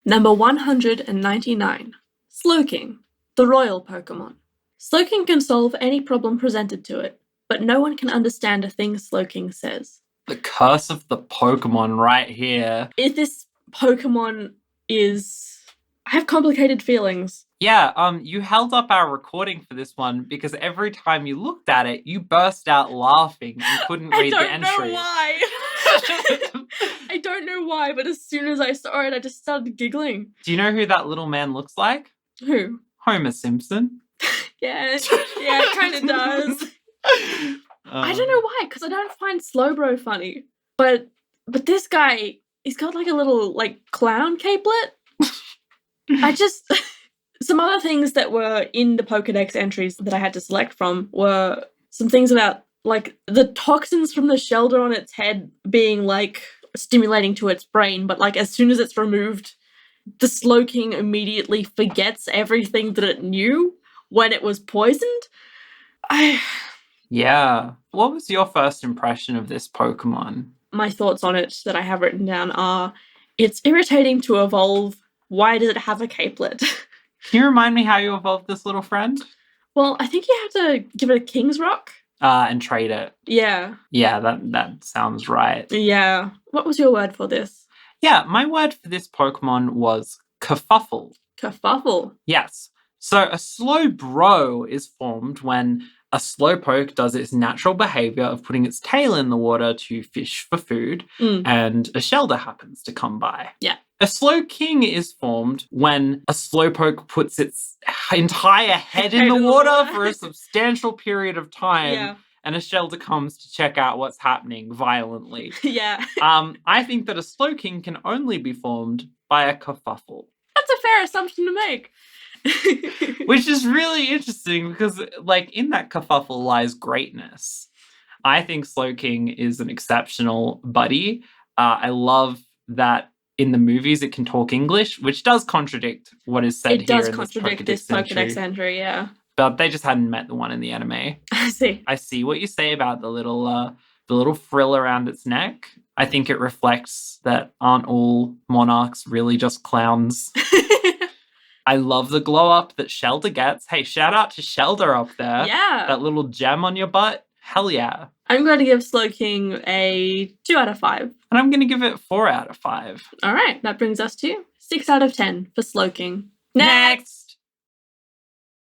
Number 199. Slowking, the royal Pokémon. Slowking can solve any problem presented to it, but no one can understand a thing Slowking says. The curse of the Pokémon right here. If this Pokémon is... I have complicated feelings. Yeah, you held up our recording for this one because every time you looked at it, you burst out laughing and couldn't read the entry. I don't know why. I don't know why, but as soon as I saw it, I just started giggling. Do you know who that little man looks like? Who? Homer Simpson. Yeah, it kind of does. I don't know why, because I don't find Slowbro funny. But this guy, he's got like a little like clown capelet. Some other things that were in the Pokedex entries that I had to select from were some things about like the toxins from the shelter on its head being like stimulating to its brain, but like as soon as it's removed, the Slowking immediately forgets everything that it knew when it was poisoned. Yeah. What was your first impression of this Pokemon? My thoughts on it that I have written down are, it's irritating to evolve. Why does it have a capelet? Can you remind me how you evolved this little friend? Well, I think you have to give it a King's Rock. And trade it. Yeah. Yeah, that sounds right. Yeah. What was your word for this? Yeah, my word for this Pokemon was kerfuffle. Kerfuffle? Yes. So a Slowbro is formed when a Slowpoke does its natural behavior of putting its tail in the water to fish for food, and a Shelder happens to come by. Yeah. A Slowking is formed when a Slowpoke puts its entire head in the water for a substantial period of time, and a Shelder comes to check out what's happening violently. Yeah. I think that a Slowking can only be formed by a kerfuffle. That's a fair assumption to make. Which is really interesting because, like, in that kerfuffle lies greatness. I think Slowking is an exceptional buddy. I love that in the movies it can talk English, which does contradict what is said here in this Pokédex entry. It does contradict this Pokédex entry, yeah. But they just hadn't met the one in the anime. I see. I see what you say about the little frill around its neck. I think it reflects that aren't all monarchs really just clowns. I love the glow up that Shelder gets. Hey, shout out to Shelder up there. Yeah. That little gem on your butt. Hell yeah. I'm going to give Slowking a 2 out of 5. And I'm going to give it 4 out of 5. All right, that brings us to 6 out of 10 for Slowking. Next!